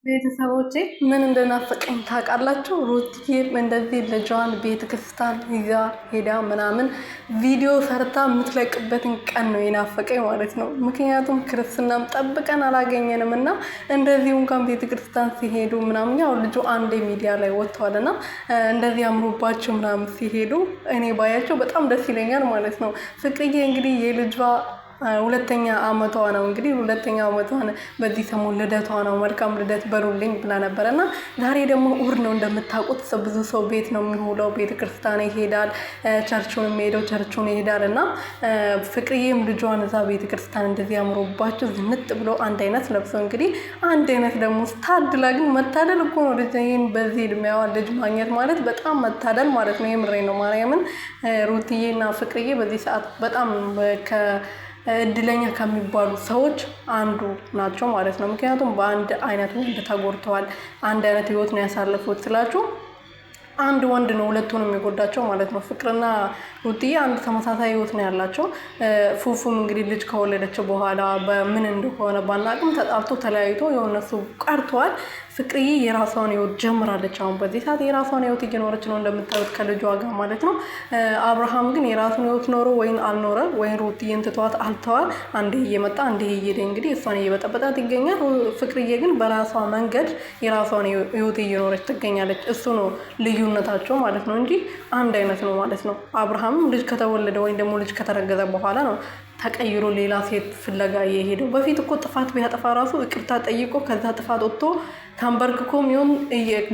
ቤተሰቦቼ ምን እንደናፈቀኝ ታውቃላችሁ? ሩትዬም እንደዚህ ልጇን ቤተክርስቲያን ይዛ ሄዳ ምናምን ቪዲዮ ሰርታ የምትለቅበትን ቀን ነው የናፈቀኝ ማለት ነው። ምክንያቱም ክርስትናም ጠብቀን አላገኘንም እና እንደዚሁ እንኳን ቤተክርስቲያን ሲሄዱ ምናምን ያው ልጁ አንዴ ሚዲያ ላይ ወጥተዋል እና እንደዚህ አምሮባቸው ምናምን ሲሄዱ እኔ ባያቸው በጣም ደስ ይለኛል ማለት ነው። ፍቅርዬ እንግዲህ የልጇ ሁለተኛ አመቷ ነው። እንግዲህ ሁለተኛ አመቷ በዚህ ሰሞን ልደቷ ነው። መልካም ልደት በሉልኝ ብላ ነበር እና ዛሬ ደግሞ እሑድ ነው እንደምታውቁት። ብዙ ሰው ቤት ነው የሚውለው፣ ቤተክርስቲያን ይሄዳል፣ ቸርቹን የሚሄደው ቸርቹን ይሄዳል እና ፍቅርዬም ልጇን እዛ ቤተክርስቲያን እንደዚህ አምሮባቸው ዝንጥ ብሎ አንድ አይነት ለብሰው እንግዲህ አንድ አይነት ደግሞ ስታድላ። ግን መታደል እኮ ነው ልጅን በዚህ እድሜዋ ልጅ ማግኘት ማለት በጣም መታደል ማለት ነው። የምሬ ነው ማርያምን። ሩትዬና ፍቅርዬ በዚህ ሰዓት በጣም እድለኛ ከሚባሉ ሰዎች አንዱ ናቸው ማለት ነው። ምክንያቱም በአንድ አይነት ወንድ ተጎድተዋል። አንድ አይነት ህይወት ነው ያሳለፉት ስላችሁ አንድ ወንድ ነው ሁለቱንም የጎዳቸው ማለት ነው። ፍቅርና ሩትዬ አንድ ተመሳሳይ ህይወት ነው ያላቸው። ፉፉም እንግዲህ ልጅ ከወለደች በኋላ በምን እንደሆነ ባናቅም ተጣልቶ ተለያይቶ የሆነሱ ቀርተዋል። ፍቅርዬ የራሷን ህይወት ጀምራለች። አሁን በዚህ ሰዓት የራሷን ህይወት እየኖረች ነው እንደምታዩት ከልጇ ጋር ማለት ነው። አብርሃም ግን የራሱን ህይወት ኖሮ ወይን አልኖረ ወይን ሩትዬን ትተዋት አልተዋል። አንዴ እየመጣ አንዴ እየሄደ እንግዲህ እሷን እየበጠበጣት ይገኛል። ፍቅርዬ ግን በራሷ መንገድ የራሷን ህይወት እየኖረች ትገኛለች። እሱ ነው ልዩነታቸው ማለት ነው እንጂ አንድ አይነት ነው ማለት ነው። አብርሃም ልጅ ከተወለደ ወይም ደግሞ ልጅ ከተረገዘ በኋላ ነው ተቀይሮ ሌላ ሴት ፍለጋ የሄደው። በፊት እኮ ጥፋት ቢያጠፋ ራሱ ይቅርታ ጠይቆ ከዛ ጥፋት ወጥቶ ተንበርክኮም ይሁን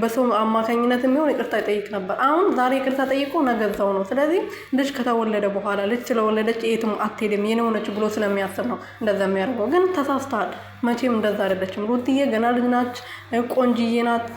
በሰው አማካኝነት የሚሆን ይቅርታ ይጠይቅ ነበር። አሁን ዛሬ ይቅርታ ጠይቆ ነገዛው ነው። ስለዚህ ልጅ ከተወለደ በኋላ ልጅ ስለወለደች የትም አትሄድም የኔ ሆነች ብሎ ስለሚያስብ ነው እንደዛ የሚያደርገው። ግን ተሳስተሃል። መቼም እንደዛ አይደለችም ሩትዬ። ገና ልጅ ናች፣ ቆንጅዬ ናት።